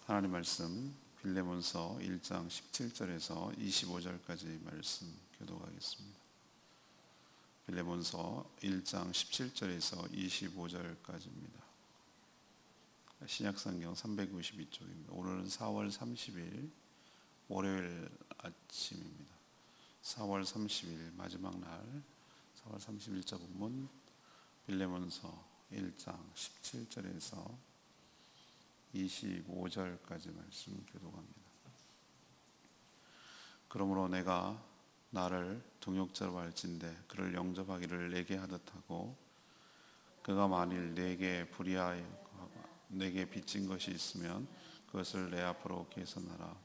하나님 말씀 빌레몬서 1장 17절에서 25절까지 말씀 교독하겠습니다. 빌레몬서 1장 17절에서 25절까지입니다. 신약성경 392쪽입니다. 오늘은 4월 30일 월요일 아침입니다. 4월 30일 마지막 날 4월 30일자 본문 빌레몬서 1장 17절에서 25절까지 말씀 교독합니다. 그러므로 내가 나를 동역자로 할진대 그를 영접하기를 내게 하듯하고 그가 만일 내게 불의하여 내게 빚진 것이 있으면 그것을 내 앞으로 개선하라.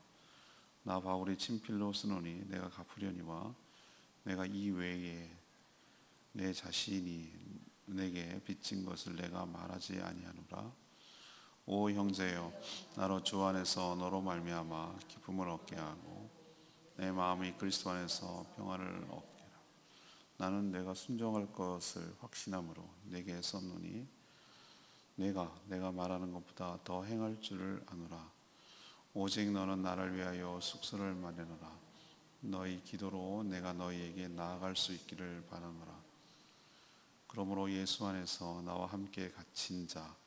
나 바울이 친필로 쓰노니 내가 갚으려니와 내가 이 외에 내 자신이 내게 빚진 것을 내가 말하지 아니하노라. 오 형제여, 나로 주 안에서 너로 말미암아 기쁨을 얻게 하고 내 마음이 그리스도 안에서 평안을 얻게 하라. 나는 내가 순종할 것을 확신함으로 내게 썼노니 내가 말하는 것보다 더 행할 줄을 아노라. 오직 너는 나를 위하여 숙소를 마련하라. 너희 기도로 내가 너희에게 나아갈 수 있기를 바라노라. 그러므로 예수 안에서 나와 함께 갇힌 자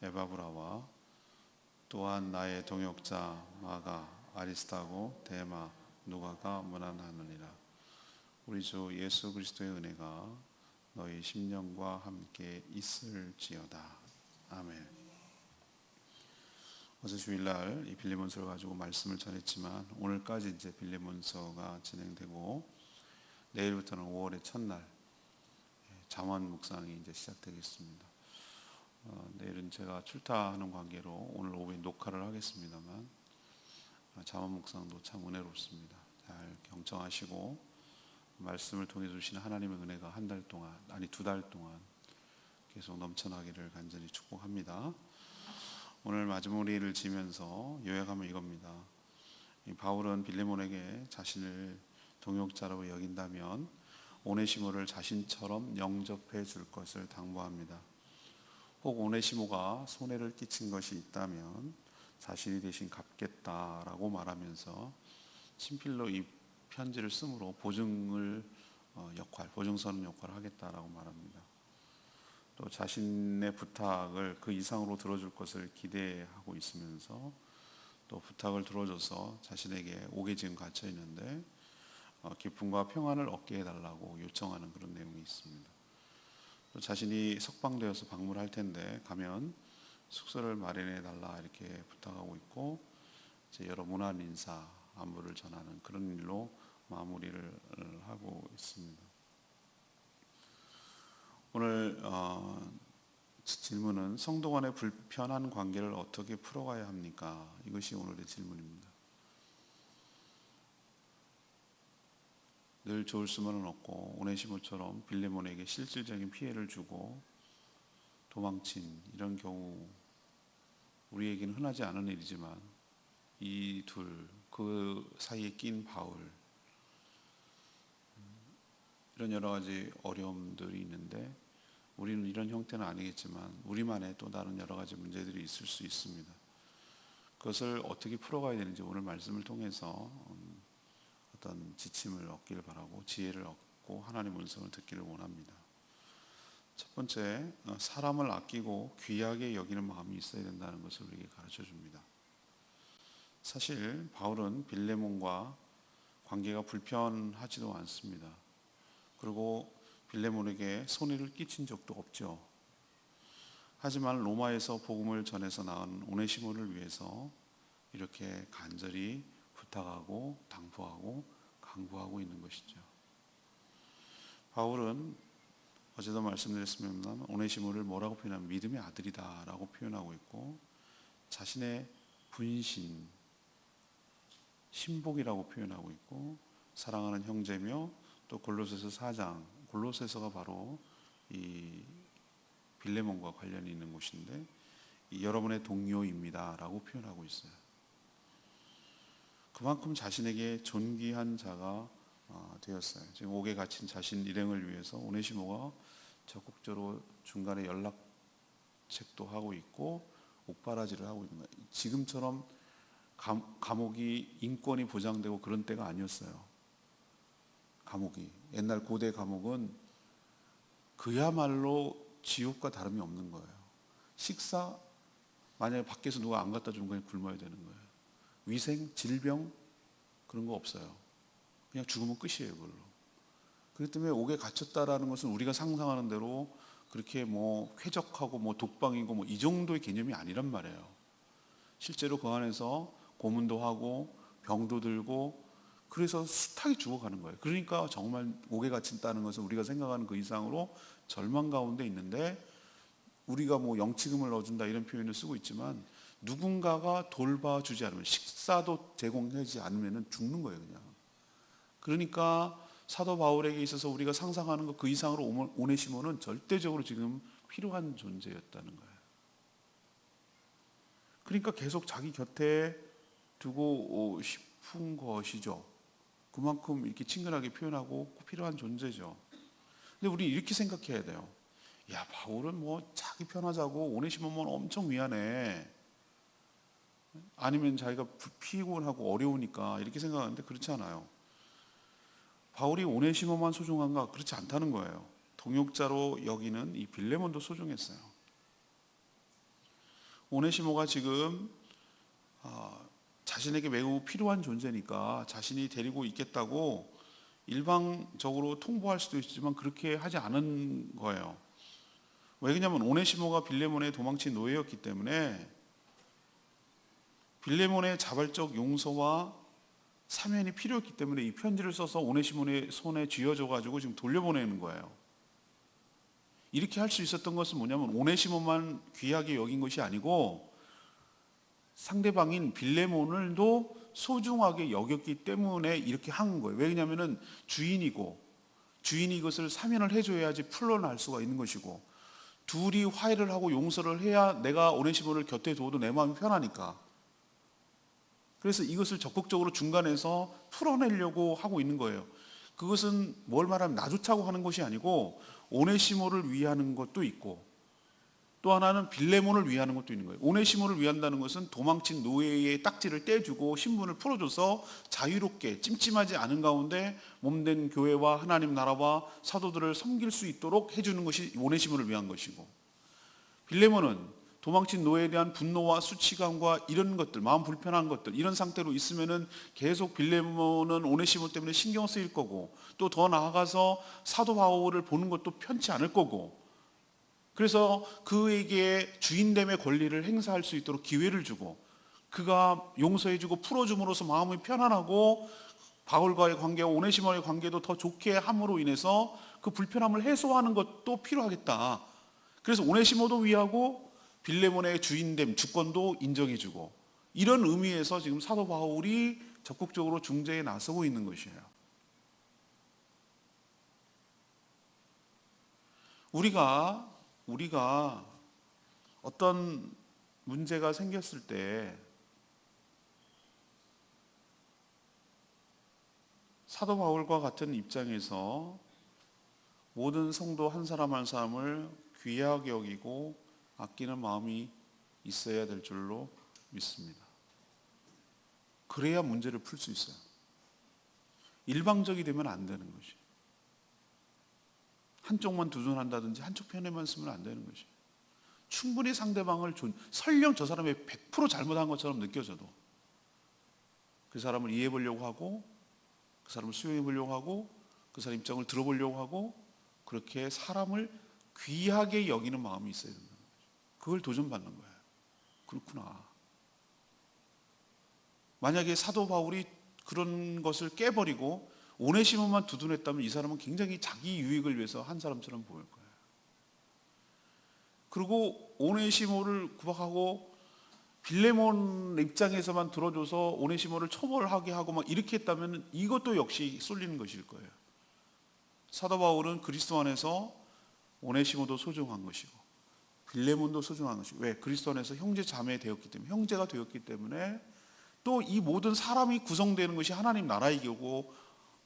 에바브라와 또한 나의 동역자 마가 아리스타고 데마 누가가 문안하느니라. 우리 주 예수 그리스도의 은혜가 너희 심령과 함께 있을지어다. 아멘. 어제 주일날 이 빌레몬서를 가지고 말씀을 전했지만 오늘까지 이제 빌레몬서가 진행되고 내일부터는 5월의 첫날 잠언 묵상이 이제 시작되겠습니다. 내일은 제가 출타하는 관계로 오늘 오후에 녹화를 하겠습니다만 잠언 묵상도 참 은혜롭습니다. 잘 경청하시고 말씀을 통해 주시는 하나님의 은혜가 한 달 동안 아니 2달 동안 계속 넘쳐나기를 간절히 축복합니다. 오늘 마무리를 지면서 요약하면 이겁니다. 바울은 빌레몬에게 자신을 동역자라고 여긴다면 오네시모를 자신처럼 영접해 줄 것을 당부합니다. 혹 오네시모가 손해를 끼친 것이 있다면 자신이 대신 갚겠다라고 말하면서 친필로 이 편지를 쓰므로 보증서는 역할을 하겠다라고 말합니다. 또 자신의 부탁을 그 이상으로 들어줄 것을 기대하고 있으면서 또 부탁을 들어줘서 자신에게 옥에 지금 갇혀 있는데 기쁨과 평안을 얻게 해달라고 요청하는 그런 내용이 있습니다. 또 자신이 석방되어서 방문할 텐데 가면 숙소를 마련해 달라 이렇게 부탁하고 있고 이제 여러 문안 인사 안부를 전하는 그런 일로 마무리를 하고 있습니다. 오늘 질문은 성도 간의 불편한 관계를 어떻게 풀어가야 합니까? 이것이 오늘의 질문입니다. 늘 좋을 수만은 없고 오네시모처럼 빌레몬에게 실질적인 피해를 주고 도망친 이런 경우 우리에게는 흔하지 않은 일이지만 이 그 사이에 낀 바울 이런 여러 가지 어려움들이 있는데 우리는 이런 형태는 아니겠지만 우리만의 또 다른 여러 가지 문제들이 있을 수 있습니다. 그것을 어떻게 풀어가야 되는지 오늘 말씀을 통해서 어떤 지침을 얻기를 바라고 지혜를 얻고 하나님 음성을 듣기를 원합니다. 첫 번째, 사람을 아끼고 귀하게 여기는 마음이 있어야 된다는 것을 우리에게 가르쳐 줍니다. 사실 바울은 빌레몬과 관계가 불편하지도 않습니다. 그리고 빌레몬에게 손해를 끼친 적도 없죠. 하지만 로마에서 복음을 전해서 나온 오네시모를 위해서 이렇게 간절히 부탁하고 당부하고 강구하고 있는 것이죠. 바울은 어제도 말씀드렸습니다만 오네시모를 뭐라고 표현하면 믿음의 아들이다 라고 표현하고 있고 자신의 분신, 신복이라고 표현하고 있고 사랑하는 형제며 또 골로새서 4장, 골로새서가 바로 이 빌레몬과 관련이 있는 곳인데 여러분의 동료입니다 라고 표현하고 있어요. 그만큼 자신에게 존귀한 자가 되었어요. 지금 옥에 갇힌 자신 일행을 위해서 오네시모가 적극적으로 중간에 연락책도 하고 있고 옥바라지를 하고 있는 거예요. 지금처럼 감옥이 인권이 보장되고 그런 때가 아니었어요. 감옥이 옛날 고대 감옥은 그야말로 지옥과 다름이 없는 거예요. 식사 만약에 밖에서 누가 안 갖다 주면 그냥 굶어야 되는 거예요. 위생, 질병 그런 거 없어요. 그냥 죽으면 끝이에요, 그걸로. 그렇기 때문에 옥에 갇혔다라는 것은 우리가 상상하는 대로 그렇게 뭐 쾌적하고 뭐 독방이고 뭐 이 정도의 개념이 아니란 말이에요. 실제로 그 안에서 고문도 하고 병도 들고 그래서 숱하게 죽어가는 거예요. 그러니까 정말 옥에 갇힌다는 것은 우리가 생각하는 그 이상으로 절망 가운데 있는데, 우리가 뭐 영치금을 넣어준다 이런 표현을 쓰고 있지만 누군가가 돌봐주지 않으면, 식사도 제공하지 않으면 죽는 거예요, 그냥. 그러니까 사도 바울에게 있어서 우리가 상상하는 것 그 이상으로 오네시모는 절대적으로 지금 필요한 존재였다는 거예요. 그러니까 계속 자기 곁에 두고 싶은 것이죠. 그만큼 이렇게 친근하게 표현하고 필요한 존재죠. 근데 우리 이렇게 생각해야 돼요. 야, 바울은 뭐 자기 편하자고 오네시모만 엄청 미안해, 아니면 자기가 피곤하고 어려우니까 이렇게 생각하는데 그렇지 않아요. 바울이 오네시모만 소중한가? 그렇지 않다는 거예요. 동역자로 여기는 이 빌레몬도 소중했어요. 오네시모가 지금 자신에게 매우 필요한 존재니까 자신이 데리고 있겠다고 일방적으로 통보할 수도 있지만 그렇게 하지 않은 거예요. 왜냐하면 오네시모가 빌레몬의 도망친 노예였기 때문에 빌레몬의 자발적 용서와 사면이 필요했기 때문에 이 편지를 써서 오네시모의 손에 쥐어줘 가지고 지금 돌려보내는 거예요. 이렇게 할 수 있었던 것은 뭐냐면 오네시모만 귀하게 여긴 것이 아니고 상대방인 빌레몬을도 소중하게 여겼기 때문에 이렇게 한 거예요. 왜냐하면 주인이고, 주인이 이것을 사면을 해줘야지 풀러날 수가 있는 것이고, 둘이 화해를 하고 용서를 해야 내가 오네시모를 곁에 둬도 내 마음이 편하니까. 그래서 이것을 적극적으로 중간에서 풀어내려고 하고 있는 거예요. 그것은 뭘 말하면 나 좋자고 하는 것이 아니고 오네시모를 위하는 것도 있고, 또 하나는 빌레몬을 위하는 것도 있는 거예요. 오네시모를 위한다는 것은 도망친 노예의 딱지를 떼주고 신분을 풀어줘서 자유롭게 찜찜하지 않은 가운데 몸된 교회와 하나님 나라와 사도들을 섬길 수 있도록 해주는 것이 오네시모를 위한 것이고, 빌레몬은 도망친 노예에 대한 분노와 수치감과 이런 것들, 마음 불편한 것들, 이런 상태로 있으면은 계속 빌레몬은 오네시모 때문에 신경 쓰일 거고, 또 더 나아가서 사도 바울을 보는 것도 편치 않을 거고, 그래서 그에게 주인됨의 권리를 행사할 수 있도록 기회를 주고, 그가 용서해주고 풀어줌으로써 마음이 편안하고 바울과의 관계와 오네시모의 관계도 더 좋게 함으로 인해서 그 불편함을 해소하는 것도 필요하겠다. 그래서 오네시모도 위하고 빌레몬의 주인됨, 주권도 인정해주고, 이런 의미에서 지금 사도 바울이 적극적으로 중재에 나서고 있는 것이에요. 우리가 어떤 문제가 생겼을 때 사도 바울과 같은 입장에서 모든 성도 한 사람 한 사람을 귀하게 여기고 아끼는 마음이 있어야 될 줄로 믿습니다. 그래야 문제를 풀 수 있어요. 일방적이 되면 안 되는 것이. 한쪽만 두둔한다든지 한쪽 편에만 쓰면 안 되는 것이. 충분히 상대방을 설령 저 사람이 100% 잘못한 것처럼 느껴져도 그 사람을 이해해 보려고 하고, 그 사람을 수용해 보려고 하고, 그 사람 입장을 들어보려고 하고, 그렇게 사람을 귀하게 여기는 마음이 있어야 된다는 거죠. 그걸 도전받는 거예요. 그렇구나. 만약에 사도 바울이 그런 것을 깨버리고 오네시모만 두둔했다면 이 사람은 굉장히 자기 유익을 위해서 한 사람처럼 보일 거예요. 그리고 오네시모를 구박하고 빌레몬 입장에서만 들어줘서 오네시모를 처벌하게 하고 막 이렇게 했다면 이것도 역시 쏠리는 것일 거예요. 사도 바울은 그리스도 안에서 오네시모도 소중한 것이고 빌레몬도 소중한 것이고, 왜? 그리스도 안에서 형제 자매 되었기 때문에, 형제가 되었기 때문에, 또 이 모든 사람이 구성되는 것이 하나님 나라이고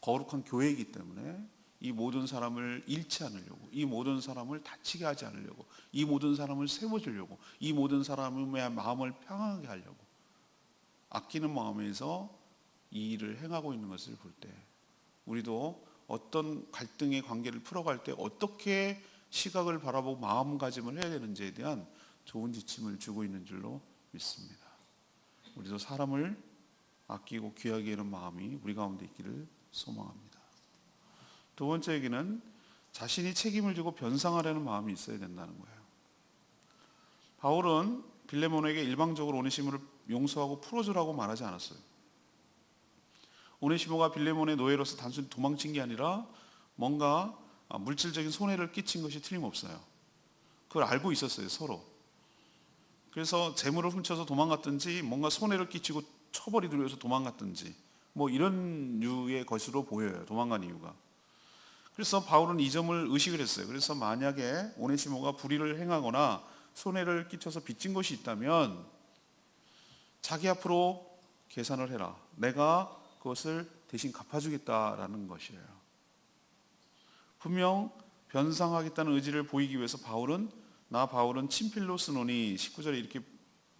거룩한 교회이기 때문에 이 모든 사람을 잃지 않으려고, 이 모든 사람을 다치게 하지 않으려고, 이 모든 사람을 세워주려고, 이 모든 사람의 마음을 평안하게 하려고 아끼는 마음에서 이 일을 행하고 있는 것을 볼 때, 우리도 어떤 갈등의 관계를 풀어갈 때 어떻게 시각을 바라보고 마음가짐을 해야 되는지에 대한 좋은 지침을 주고 있는 줄로 믿습니다. 우리도 사람을 아끼고 귀하게 여기는 마음이 우리 가운데 있기를 소망합니다. 두 번째 얘기는 자신이 책임을 지고 변상하려는 마음이 있어야 된다는 거예요. 바울은 빌레몬에게 일방적으로 오네시모를 용서하고 풀어주라고 말하지 않았어요. 오네시모가 빌레몬의 노예로서 단순히 도망친 게 아니라 뭔가 물질적인 손해를 끼친 것이 틀림없어요. 그걸 알고 있었어요, 서로. 그래서 재물을 훔쳐서 도망갔든지 뭔가 손해를 끼치고 처벌이 두려워서 도망갔든지 뭐 이런 류의 것으로 보여요, 도망간 이유가. 그래서 바울은 이 점을 의식을 했어요. 그래서 만약에 오네시모가 불의를 행하거나 손해를 끼쳐서 빚진 것이 있다면 자기 앞으로 계산을 해라, 내가 그것을 대신 갚아주겠다라는 것이에요. 분명 변상하겠다는 의지를 보이기 위해서 바울은 친필로 쓰노니 19절에 이렇게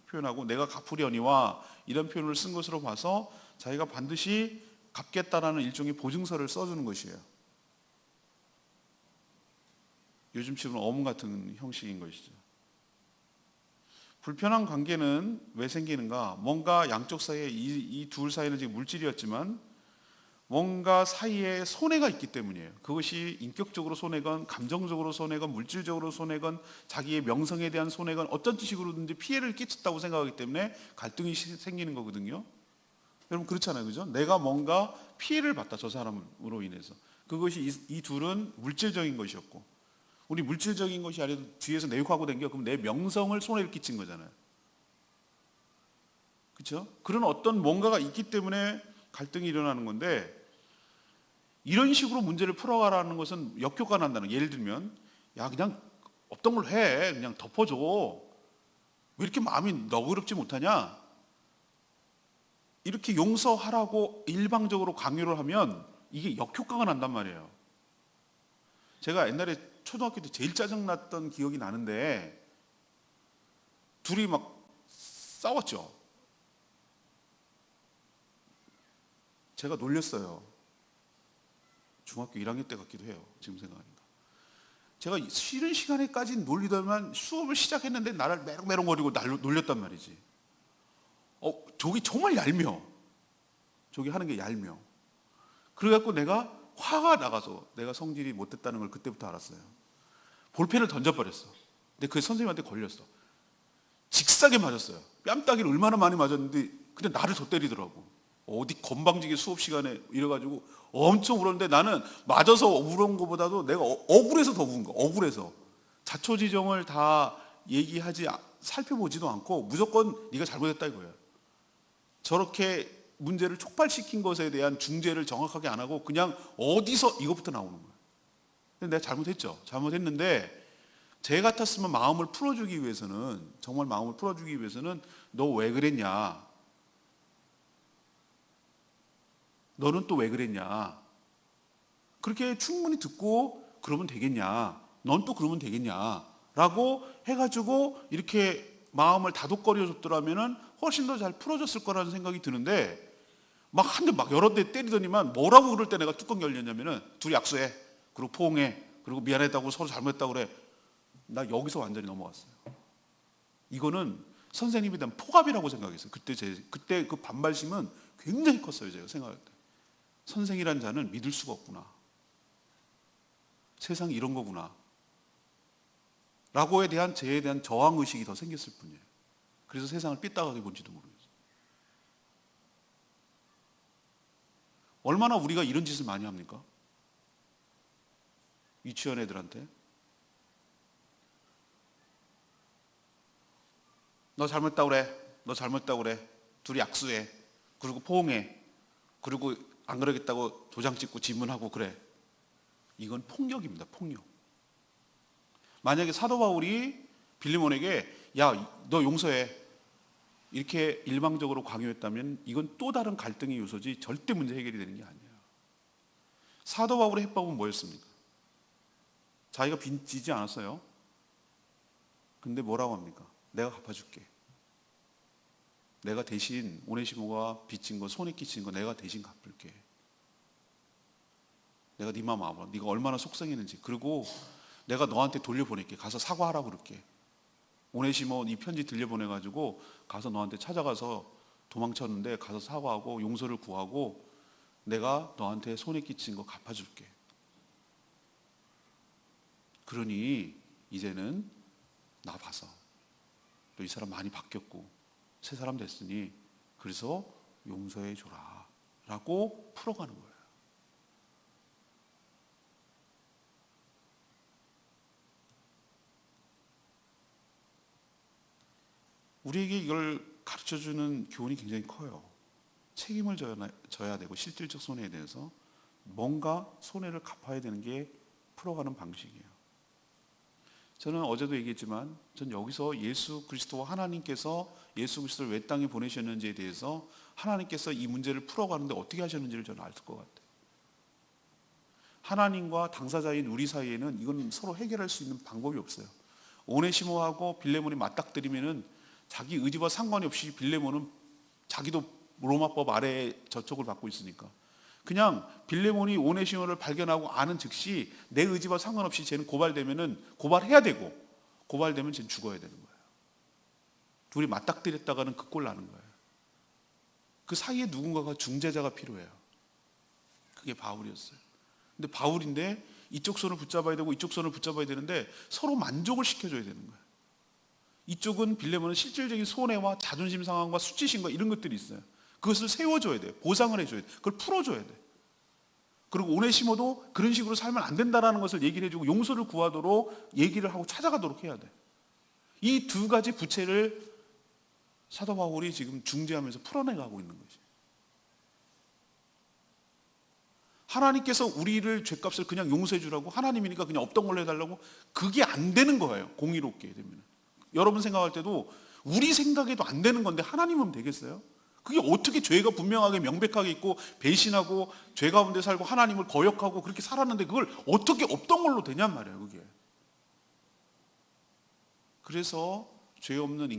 표현하고 내가 갚으려니와 이런 표현을 쓴 것으로 봐서 자기가 반드시 갚겠다라는 일종의 보증서를 써주는 것이에요. 요즘 치고는 어문 같은 형식인 것이죠. 불편한 관계는 왜 생기는가? 뭔가 양쪽 사이에 이 둘 사이는 지금 물질이었지만 뭔가 사이에 손해가 있기 때문이에요. 그것이 인격적으로 손해건 감정적으로 손해건 물질적으로 손해건 자기의 명성에 대한 손해건 어떤 식으로든지 피해를 끼쳤다고 생각하기 때문에 갈등이 생기는 거거든요. 여러분 그렇잖아요, 그죠? 내가 뭔가 피해를 봤다, 저 사람으로 인해서. 그것이 이 둘은 물질적인 것이었고, 우리 물질적인 것이 아니라 뒤에서 내 욕하고 댕겨, 그럼 내 명성을 손해를 끼친 거잖아요. 그렇죠? 그런 어떤 뭔가가 있기 때문에 갈등이 일어나는 건데, 이런 식으로 문제를 풀어가라는 것은 역효과 난다는 거예요. 예를 들면 야, 그냥 없던 걸 해, 그냥 덮어줘, 왜 이렇게 마음이 너그럽지 못하냐, 이렇게 용서하라고 일방적으로 강요를 하면 이게 역효과가 난단 말이에요. 제가 옛날에 초등학교 때 제일 짜증났던 기억이 나는데, 둘이 막 싸웠죠. 제가 놀렸어요. 중학교 1학년 때 같기도 해요, 지금 생각하니까. 제가 쉬는 시간에까지 놀리더만 수업을 시작했는데 나를 메롱메롱거리고 놀렸단 말이지. 저기 정말 얄미워. 저기 하는 게 얄미워. 그래갖고 내가 화가 나가서 내가 성질이 못됐다는 걸 그때부터 알았어요. 볼펜을 던져버렸어. 근데 그 선생님한테 걸렸어. 직사게 맞았어요. 뺨따기를 얼마나 많이 맞았는데 근데 나를 더 때리더라고. 어디 건방지게 수업 시간에 이래가지고 엄청 울었는데, 나는 맞아서 울은 것보다도 내가 억울해서 더 울은 거야. 억울해서. 자초지종을 다 살펴보지도 않고 무조건 네가 잘못했다 이거예요. 저렇게 문제를 촉발시킨 것에 대한 중재를 정확하게 안 하고 그냥 어디서 이것부터 나오는 거예요. 근데 내가 잘못했죠. 잘못했는데 제 같았으면 마음을 풀어주기 위해서는, 정말 마음을 풀어주기 위해서는 너 왜 그랬냐, 너는 또 왜 그랬냐, 그렇게 충분히 듣고 그러면 되겠냐, 넌 또 그러면 되겠냐 라고 해가지고 이렇게 마음을 다독거려 줬더라면 훨씬 더 잘 풀어졌을 거라는 생각이 드는데, 막 한 대 막 여러 대 때리더니만 뭐라고 그럴 때 내가 뚜껑 열렸냐면은 둘이 악수해, 그리고 포옹해, 그리고 미안했다고 서로 잘못했다고 그래. 나 여기서 완전히 넘어갔어요. 이거는 선생님에 대한 포갑이라고 생각했어요. 그때 그 반발심은 굉장히 컸어요. 제가 생각할 때 선생이란 자는 믿을 수가 없구나, 세상이 이런 거구나 라고에 대한 제에 대한 저항의식이 더 생겼을 뿐이에요. 그래서 세상을 삐딱하게 본지도 모르겠어요. 얼마나 우리가 이런 짓을 많이 합니까? 유치원 애들한테 너 잘못했다고 그래, 너 잘못했다고 그래, 둘이 악수해, 그리고 포옹해, 그리고 안 그러겠다고 도장 찍고 지문하고 그래. 이건 폭력입니다. 폭력. 만약에 사도 바울이 빌레몬에게 야, 너 용서해, 이렇게 일방적으로 강요했다면 이건 또 다른 갈등의 요소지 절대 문제 해결이 되는 게 아니에요. 사도 바울의 해법은 뭐였습니까? 자기가 빚지지 않았어요. 근데 뭐라고 합니까? 내가 갚아줄게. 내가 대신 오네시모가 빚진 거, 손에 끼친 거 내가 대신 갚을게. 내가 네 마음 알아. 네가 얼마나 속상했는지. 그리고 내가 너한테 돌려보낼게. 가서 사과하라고 그럴게. 오네시모 이 편지 들려보내가지고 가서 너한테 찾아가서 도망쳤는데 가서 사과하고 용서를 구하고 내가 너한테 손에 끼친 거 갚아줄게. 그러니 이제는 나 봐서 또 이 사람 많이 바뀌었고 새 사람 됐으니 그래서 용서해 줘라 라고 풀어가는 거예요. 우리에게 이걸 가르쳐주는 교훈이 굉장히 커요. 책임을 져야 되고 실질적 손해에 대해서 뭔가 손해를 갚아야 되는 게 풀어가는 방식이에요. 저는 어제도 얘기했지만 전 여기서 예수 그리스도와 하나님께서 예수 그리스도를 왜 땅에 보내셨는지에 대해서 하나님께서 이 문제를 풀어가는데 어떻게 하셨는지를 저는 알 것 같아요. 하나님과 당사자인 우리 사이에는 이건 서로 해결할 수 있는 방법이 없어요. 오네시모하고 빌레몬이 맞닥뜨리면은 자기 의지와 상관이 없이 빌레몬은 자기도 로마법 아래에 저촉을 받고 있으니까 그냥 빌레몬이 오네시모를 발견하고 아는 즉시 내 의지와 상관없이 쟤는 고발되면은 고발해야 되고 고발되면 쟤는 죽어야 되는 거예요. 둘이 맞닥뜨렸다가는 그 꼴 나는 거예요. 그 사이에 누군가가 중재자가 필요해요. 그게 바울이었어요. 근데 바울인데 이쪽 손을 붙잡아야 되고 이쪽 손을 붙잡아야 되는데 서로 만족을 시켜줘야 되는 거예요. 이쪽은 빌레몬은 실질적인 손해와 자존심 상황과 수치심과 이런 것들이 있어요. 그것을 세워줘야 돼요. 보상을 해줘야 돼요. 그걸 풀어줘야 돼요. 그리고 오네시모도 그런 식으로 살면 안 된다는 것을 얘기를 해주고 용서를 구하도록 얘기를 하고 찾아가도록 해야 돼요. 이 두 가지 부채를 사도 바울이 지금 중재하면서 풀어내가고 있는 거죠. 하나님께서 우리를 죄값을 그냥 용서해 주라고 하나님이니까 그냥 없던 걸로 해달라고 그게 안 되는 거예요. 공의롭게 되면. 여러분 생각할 때도 우리 생각에도 안 되는 건데 하나님은 되겠어요? 그게 어떻게 죄가 분명하게 명백하게 있고 배신하고 죄 가운데 살고 하나님을 거역하고 그렇게 살았는데 그걸 어떻게 없던 걸로 되냔 말이에요. 그게. 그래서 죄 없는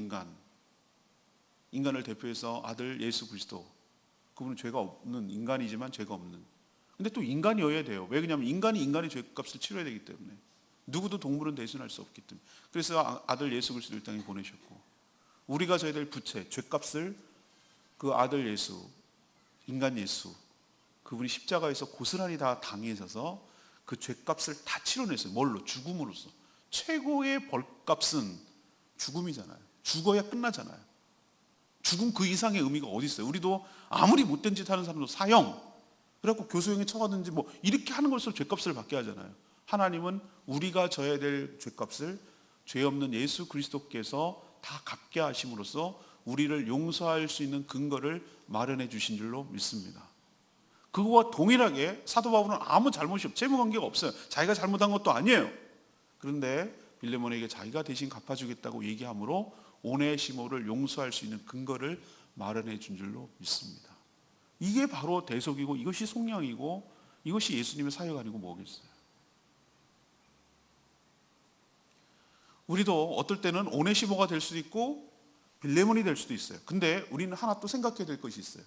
인간을 대표해서 아들 예수 그리스도, 그분은 죄가 없는 인간이지만 죄가 없는, 근데 또 인간이어야 돼요. 왜? 그러냐면 인간이 인간의 죄값을 치러야 되기 때문에. 누구도 동물은 대신할 수 없기 때문에. 그래서 아들 예수 그리스도를 이 땅에 보내셨고 우리가 져야 될 부채, 죄값을 그 아들 예수, 인간 예수, 그분이 십자가에서 고스란히 다 당해져서 그 죄값을 다 치러냈어요. 뭘로? 죽음으로써. 최고의 벌값은 죽음이잖아요. 죽어야 끝나잖아요. 죽음 그 이상의 의미가 어디 있어요? 우리도 아무리 못된 짓 하는 사람도 사형, 그래갖고 교수형에 처하든지 뭐 이렇게 하는 것으로 죄값을 받게 하잖아요. 하나님은 우리가 져야 될 죄값을 죄 없는 예수 그리스도께서 다 갚게 하심으로써 우리를 용서할 수 있는 근거를 마련해 주신 줄로 믿습니다. 그거와 동일하게 사도 바울은 아무 잘못이 없어요. 채무 관계가 없어요. 자기가 잘못한 것도 아니에요. 그런데 빌레몬에게 자기가 대신 갚아주겠다고 얘기함으로 오네시모를 용서할 수 있는 근거를 마련해 준 줄로 믿습니다. 이게 바로 대속이고 이것이 속량이고 이것이 예수님의 사역 아니고 뭐겠어요. 우리도 어떨 때는 오네시모가 될 수도 있고 빌레몬이 될 수도 있어요. 근데 우리는 하나 또 생각해야 될 것이 있어요.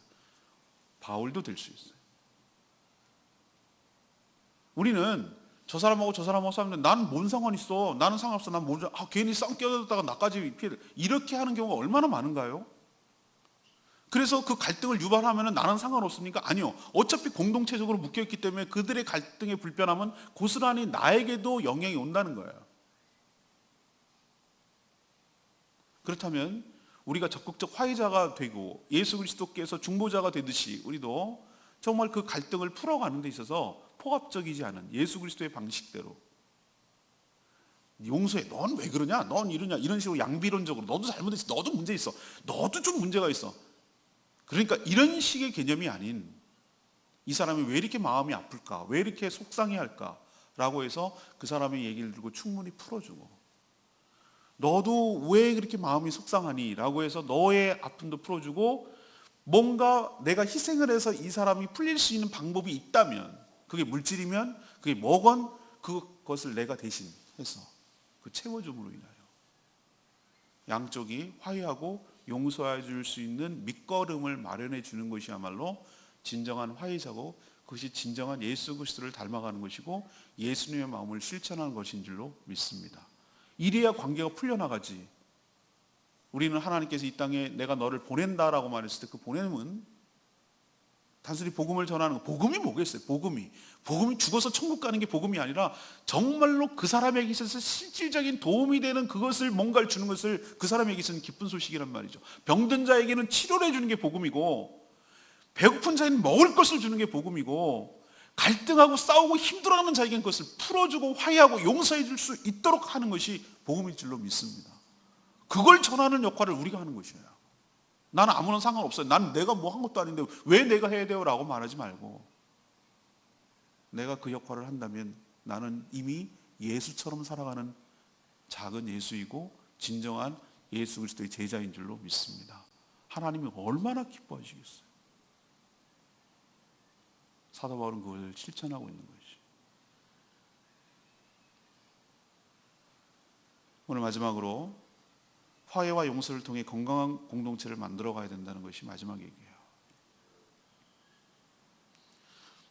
바울도 될 수 있어요. 우리는 저 사람하고 저 사람하고 싸우는데 나는 뭔 상관 있어? 나는 상관없어. 난 뭔 괜히 쌍 끼어들다가 나까지 피해. 이렇게 하는 경우가 얼마나 많은가요? 그래서 그 갈등을 유발하면 나는 상관없습니까? 아니요. 어차피 공동체적으로 묶여있기 때문에 그들의 갈등의 불편함은 고스란히 나에게도 영향이 온다는 거예요. 그렇다면 우리가 적극적 화해자가 되고 예수 그리스도께서 중보자가 되듯이 우리도 정말 그 갈등을 풀어가는 데 있어서 포괄적이지 않은 예수 그리스도의 방식대로 용서해. 넌 왜 그러냐? 넌 이러냐? 이런 식으로 양비론적으로 너도 잘못했어. 너도 문제 있어. 너도 좀 문제가 있어. 그러니까 이런 식의 개념이 아닌 이 사람이 왜 이렇게 마음이 아플까? 왜 이렇게 속상해할까? 라고 해서 그 사람의 얘기를 들고 충분히 풀어주고 너도 왜 그렇게 마음이 속상하니? 라고 해서 너의 아픔도 풀어주고 뭔가 내가 희생을 해서 이 사람이 풀릴 수 있는 방법이 있다면 그게 물질이면 그게 뭐건 그것을 내가 대신 해서 그 채워줌으로 인하여 양쪽이 화해하고 용서해 줄 수 있는 밑거름을 마련해 주는 것이야말로 진정한 화해자고, 그것이 진정한 예수 그리스도를 닮아가는 것이고 예수님의 마음을 실천하는 것인 줄로 믿습니다. 이래야 관계가 풀려나가지. 우리는 하나님께서 이 땅에 내가 너를 보낸다라고 말했을 때 그 보냄은 단순히 복음을 전하는 거. 복음이 뭐겠어요? 복음이 죽어서 천국 가는 게 복음이 아니라 정말로 그 사람에게 있어서 실질적인 도움이 되는 그것을 뭔가를 주는 것을 그 사람에게 있어서는 기쁜 소식이란 말이죠. 병든 자에게는 치료를 해주는 게 복음이고, 배고픈 자에게는 먹을 것을 주는 게 복음이고, 갈등하고 싸우고 힘들어하는 자에게는 그것을 풀어주고 화해하고 용서해 줄 수 있도록 하는 것이 복음일 줄로 믿습니다. 그걸 전하는 역할을 우리가 하는 것이에요. 나는 아무런 상관없어요. 난 내가 뭐 한 것도 아닌데 왜 내가 해야 돼요? 라고 말하지 말고, 내가 그 역할을 한다면 나는 이미 예수처럼 살아가는 작은 예수이고 진정한 예수 그리스도의 제자인 줄로 믿습니다. 하나님이 얼마나 기뻐하시겠어요. 사도 바울은 그걸 실천하고 있는 것이죠. 오늘 마지막으로 화해와 용서를 통해 건강한 공동체를 만들어 가야 된다는 것이 마지막 얘기예요.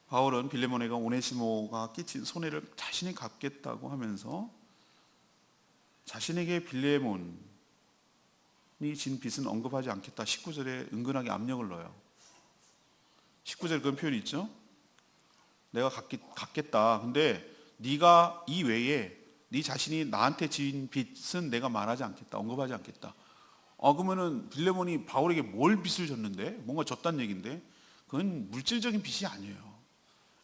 바울은 빌레몬에게 오네시모가 끼친 손해를 자신이 갚겠다고 하면서 자신에게 빌레몬이 진 빚은 언급하지 않겠다. 19절에 은근하게 압력을 넣어요. 19절에 그런 표현이 있죠. 내가 갚겠다. 근데 네가 이 외에 네 자신이 나한테 진 빚은 내가 말하지 않겠다. 언급하지 않겠다. 그러면은 빌레몬이 바울에게 뭘 빚을 졌는데? 뭔가 졌다는 얘기인데 그건 물질적인 빚이 아니에요.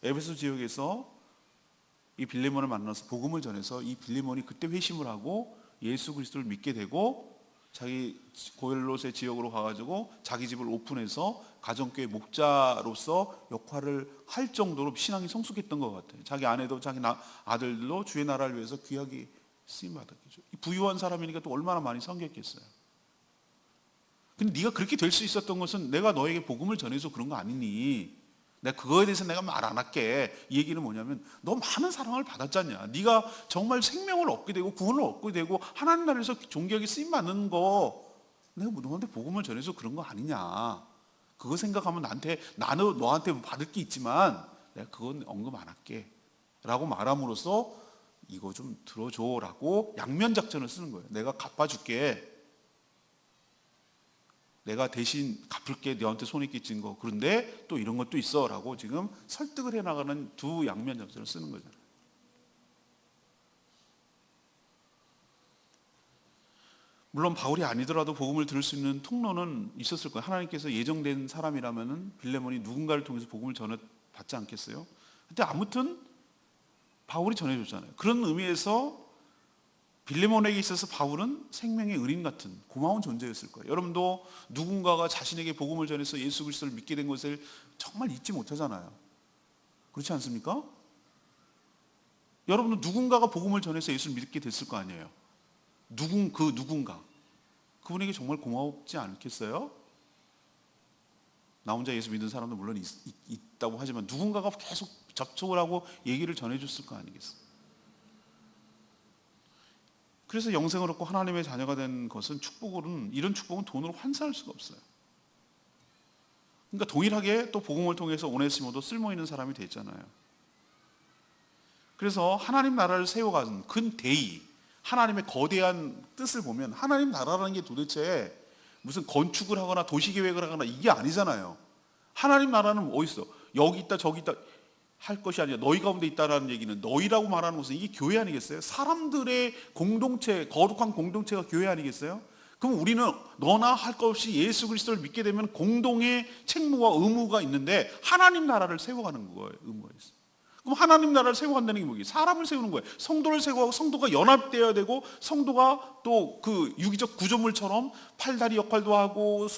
에베소 지역에서 이 빌레몬을 만나서 복음을 전해서 이 빌레몬이 그때 회심을 하고 예수 그리스도를 믿게 되고 자기 고엘롯의 지역으로 가가지고 자기 집을 오픈해서 가정교회 목자로서 역할을 할 정도로 신앙이 성숙했던 것 같아요. 자기 아내도 자기 아들도 주의 나라를 위해서 귀하게 쓰임받았겠죠. 부유한 사람이니까 또 얼마나 많이 섬겼겠어요. 근데 네가 그렇게 될 수 있었던 것은 내가 너에게 복음을 전해서 그런 거 아니니? 내가 그거에 대해서 내가 말 안 할게. 이 얘기는 뭐냐면 너 많은 사랑을 받았잖냐. 네가 정말 생명을 얻게 되고 구원을 얻게 되고 하나님 나라에서 존귀하게 쓰임받는 거 내가 너한테 복음을 전해서 그런 거 아니냐. 그거 생각하면 나는 너한테 받을 게 있지만 내가 그건 언급 안 할게 라고 말함으로써 이거 좀 들어줘 라고 양면작전을 쓰는 거예요. 내가 갚아줄게. 내가 대신 갚을게. 너한테 손에 끼친 거. 그런데 또 이런 것도 있어 라고 지금 설득을 해나가는 두 양면 작전을 쓰는 거잖아요. 물론 바울이 아니더라도 복음을 들을 수 있는 통로는 있었을 거예요. 하나님께서 예정된 사람이라면 빌레몬이 누군가를 통해서 복음을 전해받지 않겠어요? 근데 아무튼 바울이 전해줬잖아요. 그런 의미에서 빌레몬에게 있어서 바울은 생명의 은인 같은 고마운 존재였을 거예요. 여러분도 누군가가 자신에게 복음을 전해서 예수 그리스도를 믿게 된 것을 정말 잊지 못하잖아요. 그렇지 않습니까? 여러분도 누군가가 복음을 전해서 예수를 믿게 됐을 거 아니에요. 누군가 그분에게 정말 고맙지 않겠어요? 나 혼자 예수 믿는 사람도 물론 있다고 하지만 누군가가 계속 접촉을 하고 얘기를 전해줬을 거 아니겠어요? 그래서 영생을 얻고 하나님의 자녀가 된 것은 이런 축복은 돈으로 환산할 수가 없어요. 그러니까 동일하게 또 복음을 통해서 오네시모도 쓸모있는 사람이 됐잖아요. 그래서 하나님 나라를 세워가는 근대의 하나님의 거대한 뜻을 보면 하나님 나라라는 게 도대체 무슨 건축을 하거나 도시계획을 하거나 이게 아니잖아요. 하나님 나라는 어디 있어? 여기 있다 저기 있다 할 것이 아니라 너희 가운데 있다라는 얘기는 너희라고 말하는 것은 이게 교회 아니겠어요? 사람들의 공동체, 거룩한 공동체가 교회 아니겠어요? 그럼 우리는 너나 할 것 없이 예수 그리스도를 믿게 되면 공동의 책무와 의무가 있는데 하나님 나라를 세워가는 거예요. 의무가 있어요. 그럼 하나님 나라를 세워간다는 게 뭐예요? 사람을 세우는 거예요. 성도를 세워가고 성도가 연합되어야 되고 성도가 또 그 유기적 구조물처럼 팔다리 역할도 하고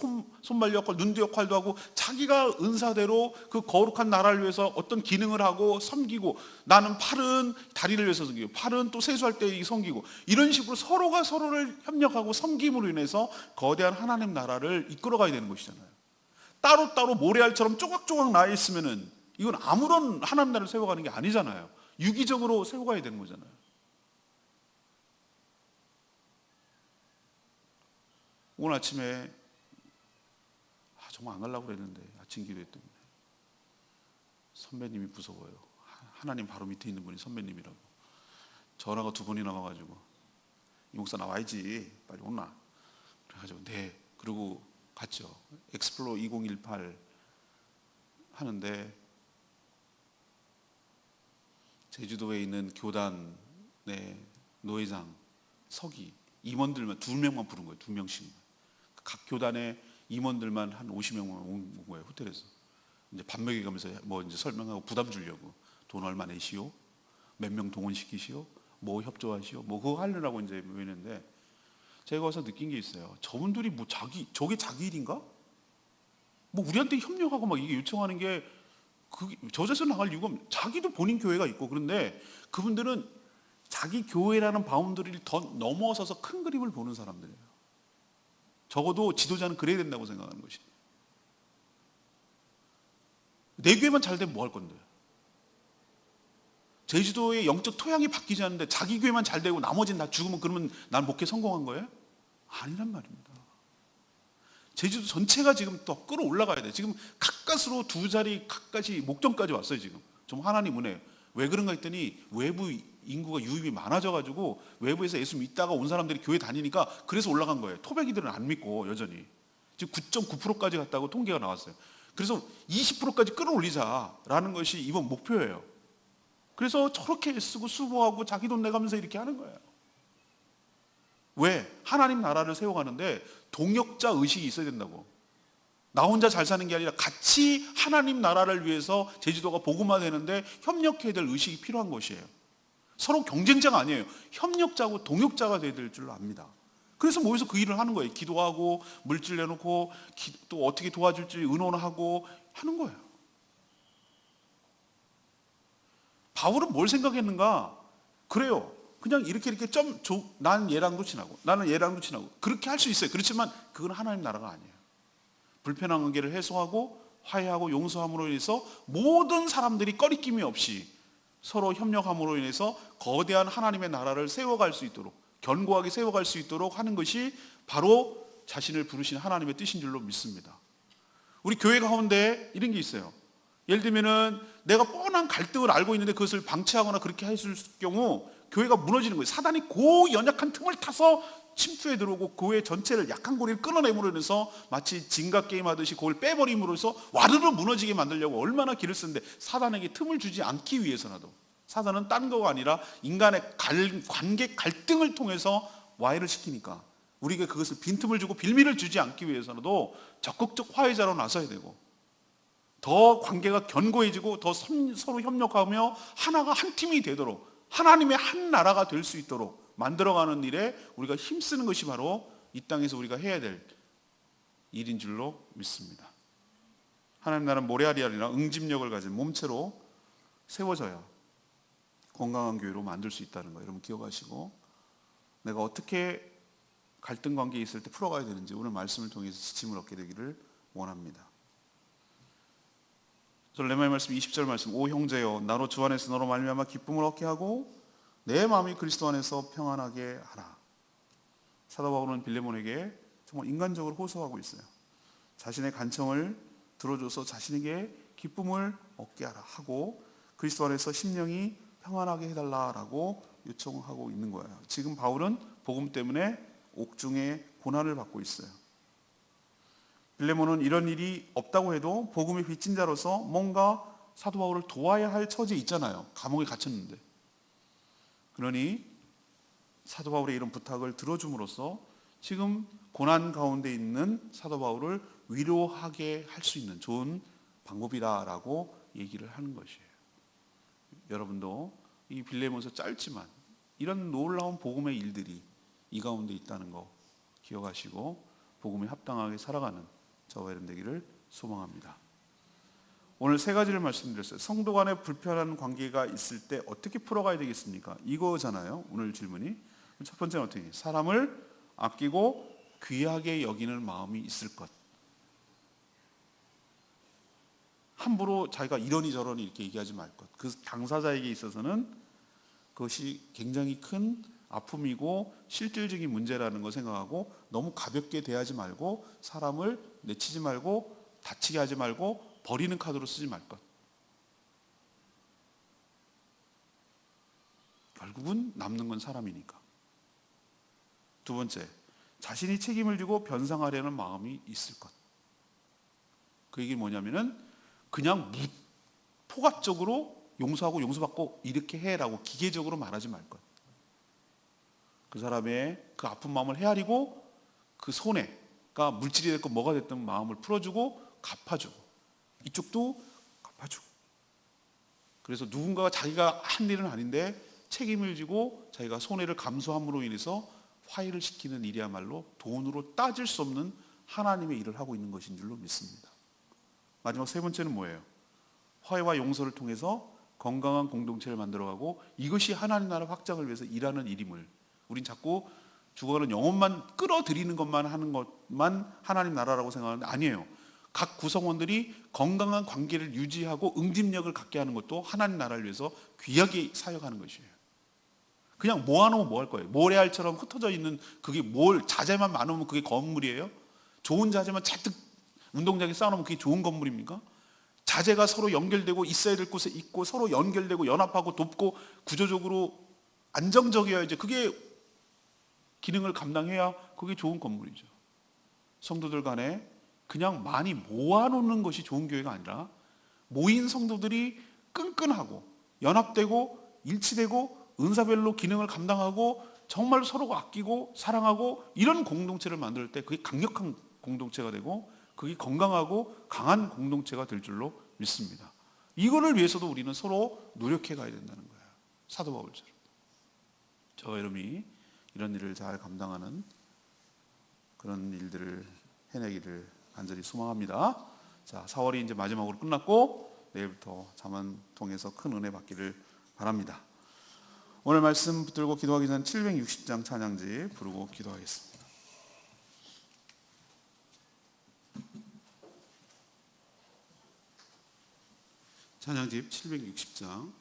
손발 역할, 눈도 역할도 하고 자기가 은사대로 그 거룩한 나라를 위해서 어떤 기능을 하고 섬기고 나는 팔은 다리를 위해서 섬기고 팔은 또 세수할 때 섬기고 이런 식으로 서로가 서로를 협력하고 섬김으로 인해서 거대한 하나님 나라를 이끌어가야 되는 것이잖아요. 따로따로 모래알처럼 쪼각쪼각 나와 있으면은 이건 아무런 하나님 나라를 세워가는 게 아니잖아요. 유기적으로 세워가야 되는 거잖아요. 오늘 아침에 정말 안 가려고 그랬는데 아침 기도회 때문에 선배님이 무서워요. 하나님 바로 밑에 있는 분이 선배님이라고 전화가 2번이나 와가지고 이 목사 나와야지 빨리 오나 그래가지고 네 그러고 갔죠. 엑스플로 2018 하는데 제주도에 있는 교단의 노회장 서기 임원들만 2명만 부른 거예요. 2명씩 각 교단의 임원들만 한 50명만 온 거예요. 호텔에서 이제 밥 먹여가면서 뭐 이제 설명하고 부담 주려고 돈 얼마 내시오, 몇 명 동원시키시오, 뭐 협조하시오, 뭐 그거 하려고 이제 모이는데 제가 와서 느낀 게 있어요. 저분들이 뭐 저게 자기 일인가? 뭐 우리한테 협력하고 막 이게 요청하는 게 저 자리에서 나갈 이유가 자기도 본인 교회가 있고 그런데 그분들은 자기 교회라는 바운더리를 더 넘어서서 큰 그림을 보는 사람들이에요. 적어도 지도자는 그래야 된다고 생각하는 것이. 내 교회만 잘 되면 뭐 할 건데? 제주도의 영적 토양이 바뀌지 않는데 자기 교회만 잘 되고 나머지는 다 죽으면 그러면 난 목회 성공한 거예요? 아니란 말입니다. 제주도 전체가 지금 또 끌어올라가야 돼. 지금 가까스로 2자리 가까이 목전까지 왔어요. 지금 좀 하나님 은혜. 왜 그런가 했더니 외부 인구가 유입이 많아져가지고 외부에서 예수 믿다가 온 사람들이 교회 다니니까 그래서 올라간 거예요. 토백이들은 안 믿고 여전히 지금 9.9%까지 갔다고 통계가 나왔어요. 그래서 20%까지 끌어올리자라는 것이 이번 목표예요. 그래서 저렇게 애쓰고 수고하고 자기 돈 내가면서 이렇게 하는 거예요. 왜? 하나님 나라를 세워가는데 동역자 의식이 있어야 된다고. 나 혼자 잘 사는 게 아니라 같이 하나님 나라를 위해서 제주도가 복음화되는데 협력해야 될 의식이 필요한 것이에요. 서로 경쟁자가 아니에요. 협력자고 동역자가 돼야 될 줄 압니다. 그래서 모여서 그 일을 하는 거예요. 기도하고 물질 내놓고 또 어떻게 도와줄지 의논하고 하는 거예요. 바울은 뭘 생각했는가? 그래요. 그냥 이렇게 난 얘랑도 친하고 나는 얘랑도 친하고 그렇게 할 수 있어요. 그렇지만 그건 하나님 나라가 아니에요. 불편한 관계를 해소하고 화해하고 용서함으로 인해서 모든 사람들이 꺼리낌이 없이 서로 협력함으로 인해서 거대한 하나님의 나라를 세워갈 수 있도록 견고하게 세워갈 수 있도록 하는 것이 바로 자신을 부르신 하나님의 뜻인 줄로 믿습니다. 우리 교회 가운데 이런 게 있어요. 예를 들면은 내가 뻔한 갈등을 알고 있는데 그것을 방치하거나 그렇게 했을 경우 교회가 무너지는 거예요. 사단이 그 연약한 틈을 타서 침투해 들어오고 교회 전체를 약한 고리를 끊어내므로 인해서 마치 진각 게임 하듯이 그걸 빼버림으로써 와르르 무너지게 만들려고 얼마나 길을 쓰는데 사단에게 틈을 주지 않기 위해서라도 사단은 딴 거가 아니라 인간의 관계 갈등을 통해서 와해를 시키니까 우리가 그것을 빈틈을 주고 빌미를 주지 않기 위해서라도 적극적 화해자로 나서야 되고 더 관계가 견고해지고 더 서로 협력하며 하나가 한 팀이 되도록 하나님의 한 나라가 될 수 있도록 만들어가는 일에 우리가 힘쓰는 것이 바로 이 땅에서 우리가 해야 될 일인 줄로 믿습니다. 하나님 나라는 모래알이 아니라 응집력을 가진 몸체로 세워져야 건강한 교회로 만들 수 있다는 거 여러분 기억하시고 내가 어떻게 갈등 관계에 있을 때 풀어가야 되는지 오늘 말씀을 통해서 지침을 얻게 되기를 원합니다. 레마의 말씀 20절 말씀 오 형제여 나로 주 안에서 너로 말미암아 기쁨을 얻게 하고 내 마음이 그리스도 안에서 평안하게 하라. 사도 바울은 빌레몬에게 정말 인간적으로 호소하고 있어요. 자신의 간청을 들어줘서 자신에게 기쁨을 얻게 하라 하고 그리스도 안에서 심령이 평안하게 해달라라고 요청하고 있는 거예요. 지금 바울은 복음 때문에 옥중에 고난을 받고 있어요. 빌레몬은 이런 일이 없다고 해도 복음의 빚진 자로서 뭔가 사도 바울을 도와야 할 처지에 있잖아요. 감옥에 갇혔는데. 그러니 사도 바울의 이런 부탁을 들어줌으로써 지금 고난 가운데 있는 사도 바울을 위로하게 할 수 있는 좋은 방법이다라고 얘기를 하는 것이에요. 여러분도 이 빌레몬서 짧지만 이런 놀라운 복음의 일들이 이 가운데 있다는 거 기억하시고 복음에 합당하게 살아가는 저와 여러분 되기를 소망합니다. 오늘 3가지를 말씀드렸어요. 성도 간에 불편한 관계가 있을 때 어떻게 풀어가야 되겠습니까? 이거잖아요. 오늘 질문이. 첫 번째는 어떻게? 사람을 아끼고 귀하게 여기는 마음이 있을 것. 함부로 자기가 이러니 저러니 이렇게 얘기하지 말 것. 그 당사자에게 있어서는 그것이 굉장히 큰 아픔이고 실질적인 문제라는 걸 생각하고 너무 가볍게 대하지 말고 사람을 내치지 말고 다치게 하지 말고 버리는 카드로 쓰지 말 것. 결국은 남는 건 사람이니까. 두 번째, 자신이 책임을 지고 변상하려는 마음이 있을 것. 그 얘기 뭐냐면은 그냥 포괄적으로 용서하고 용서받고 이렇게 해라고 기계적으로 말하지 말 것. 그 사람의 그 아픈 마음을 헤아리고 그 손해가 물질이 됐건 뭐가 됐든 마음을 풀어주고 갚아주고 이쪽도 갚아주고. 그래서 누군가가 자기가 한 일은 아닌데 책임을 지고 자기가 손해를 감수함으로 인해서 화해를 시키는 일이야말로 돈으로 따질 수 없는 하나님의 일을 하고 있는 것인 줄로 믿습니다. 마지막 세 번째는 뭐예요? 화해와 용서를 통해서 건강한 공동체를 만들어가고 이것이 하나님 나라 확장을 위해서 일하는 일임을 우린 자꾸 죽어가는 영혼만 끌어들이는 것만 하는 것만 하나님 나라라고 생각하는데 아니에요. 각 구성원들이 건강한 관계를 유지하고 응집력을 갖게 하는 것도 하나님 나라를 위해서 귀하게 사역하는 것이에요. 그냥 모아놓으면 뭐 할 거예요? 모래알처럼 흩어져 있는 그게 자재만 많으면 그게 건물이에요? 좋은 자재만 잔뜩 운동장에 쌓아놓으면 그게 좋은 건물입니까? 자재가 서로 연결되고 있어야 될 곳에 있고 서로 연결되고 연합하고 돕고 구조적으로 안정적이어야지 그게 기능을 감당해야 그게 좋은 건물이죠. 성도들 간에 그냥 많이 모아놓는 것이 좋은 교회가 아니라 모인 성도들이 끈끈하고 연합되고 일치되고 은사별로 기능을 감당하고 정말 서로가 아끼고 사랑하고 이런 공동체를 만들 때 그게 강력한 공동체가 되고 그게 건강하고 강한 공동체가 될 줄로 믿습니다. 이거를 위해서도 우리는 서로 노력해 가야 된다는 거예요. 사도 바울처럼. 저와 여러분이 이런 일을 잘 감당하는 그런 일들을 해내기를 간절히 소망합니다. 자, 4월이 이제 마지막으로 끝났고 내일부터 잠언 통해서 큰 은혜 받기를 바랍니다. 오늘 말씀 붙들고 기도하기 전 760장 찬양지 부르고 기도하겠습니다. 찬양집 760장.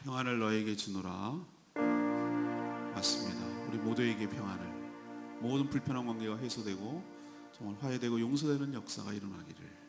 평안을 너에게 주노라. 맞습니다. 우리 모두에게 평안을, 모든 불편한 관계가 해소되고 정말 화해되고 용서되는 역사가 일어나기를.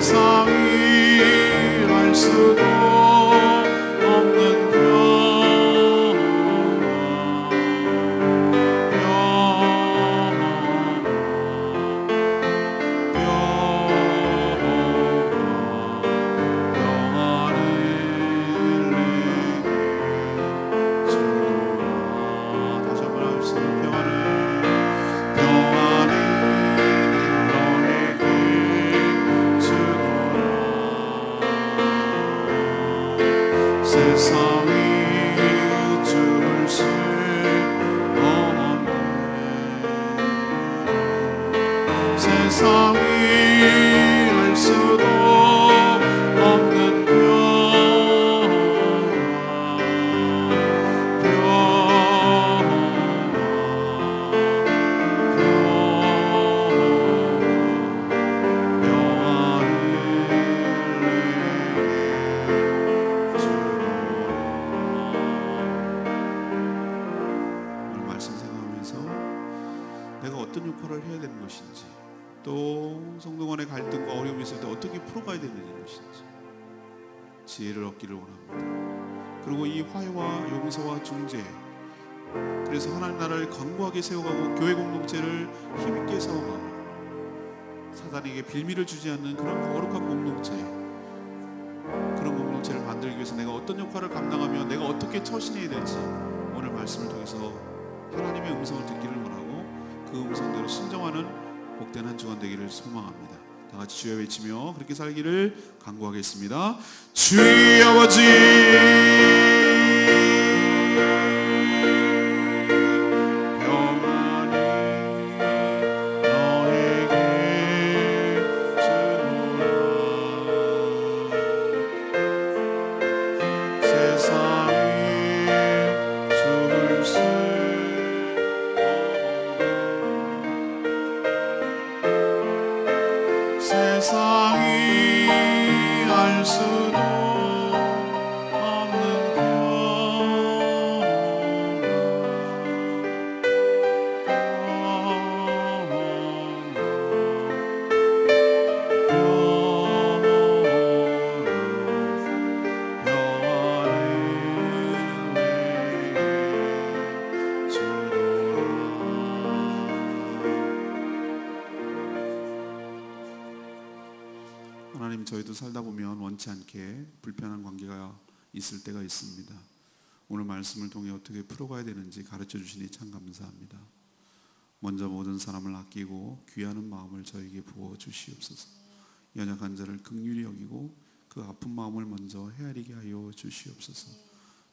세상이 알 수도 없는 지혜를 얻기를 원합니다. 그리고 이 화해와 용서와 중재, 그래서 하나님 나라를 견고하게 세워가고 교회 공동체를 힘있게 세워가고 사단에게 빌미를 주지 않는 그런 거룩한 공동체, 그런 공동체를 만들기 위해서 내가 어떤 역할을 감당하며 내가 어떻게 처신해야 될지 오늘 말씀을 통해서 하나님의 음성을 듣기를 원하고 그 음성대로 순종하는 복된 한 주간 되기를 소망합니다. 다 같이 주여 외치며 그렇게 살기를 간구하겠습니다. 주의 아버지 세상이 알 수도 없는 하나님, 저희도 살다 보면 원치 않게 불편한 관계가 있을 때가 있습니다. 오늘 말씀을 통해 어떻게 풀어가야 되는지 가르쳐 주시니 참 감사합니다. 먼저 모든 사람을 아끼고 귀하는 마음을 저에게 부어 주시옵소서. 연약한 자를 긍휼히 여기고 그 아픈 마음을 먼저 헤아리게 하여 주시옵소서.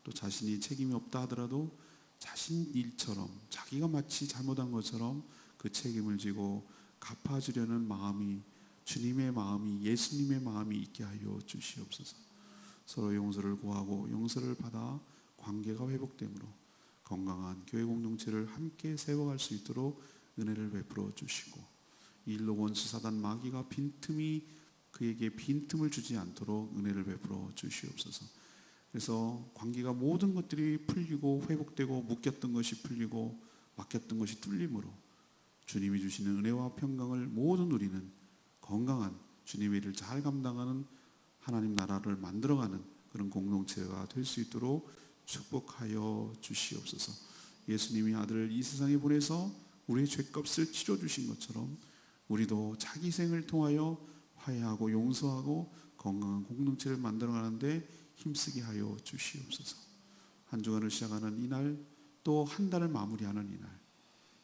또 자신이 책임이 없다 하더라도 자신 일처럼, 자기가 마치 잘못한 것처럼 그 책임을 지고 갚아주려는 마음이, 주님의 마음이, 예수님의 마음이 있게 하여 주시옵소서. 서로 용서를 구하고 용서를 받아 관계가 회복되므로 건강한 교회 공동체를 함께 세워갈 수 있도록 은혜를 베풀어 주시고, 이 일로 원수 사단 마귀가 그에게 빈틈을 주지 않도록 은혜를 베풀어 주시옵소서. 그래서 관계가 모든 것들이 풀리고 회복되고, 묶였던 것이 풀리고 막혔던 것이 뚫림으로 주님이 주시는 은혜와 평강을 모두 누리는 건강한 주님의 일을 잘 감당하는 하나님 나라를 만들어가는 그런 공동체가 될 수 있도록 축복하여 주시옵소서. 예수님이 아들을 이 세상에 보내서 우리의 죄값을 치러주신 것처럼 우리도 자기 희생을 통하여 화해하고 용서하고 건강한 공동체를 만들어가는데 힘쓰게 하여 주시옵소서. 한 주간을 시작하는 이날, 또 한 달을 마무리하는 이날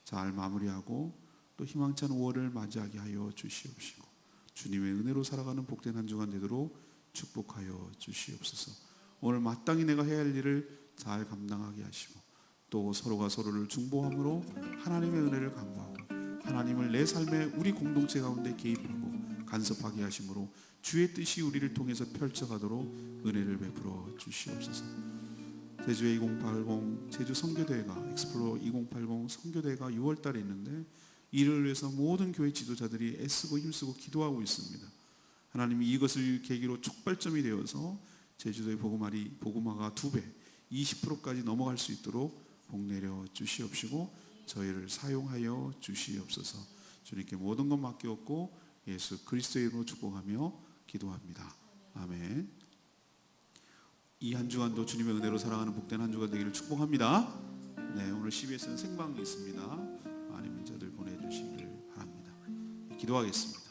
잘 마무리하고 또 희망찬 5월을 맞이하게 하여 주시옵시고, 주님의 은혜로 살아가는 복된 한 주간 되도록 축복하여 주시옵소서. 오늘 마땅히 내가 해야 할 일을 잘 감당하게 하시고, 또 서로가 서로를 중보함으로 하나님의 은혜를 간구하고 하나님을 내 삶의 우리 공동체 가운데 개입하고 간섭하게 하심으로 주의 뜻이 우리를 통해서 펼쳐가도록 은혜를 베풀어 주시옵소서. 제주 2080 제주 선교대회가, 엑스플로 2080 선교대회가 6월 달에 있는데, 이를 위해서 모든 교회 지도자들이 애쓰고 힘쓰고 기도하고 있습니다. 하나님이 이것을 계기로 촉발점이 되어서 제주도의 복음화가 2배, 20%까지 넘어갈 수 있도록 복내려 주시옵시고 저희를 사용하여 주시옵소서. 주님께 모든 것 맡겼고 예수 그리스도의 이름으로 축복하며 기도합니다. 아멘. 이 한 주간도 주님의 은혜로 살아가는 복된 한 주간 되기를 축복합니다. 네, 오늘 CBS는 생방이 있습니다. 많은 민자들 보내주시기를 바랍니다. 기도하겠습니다.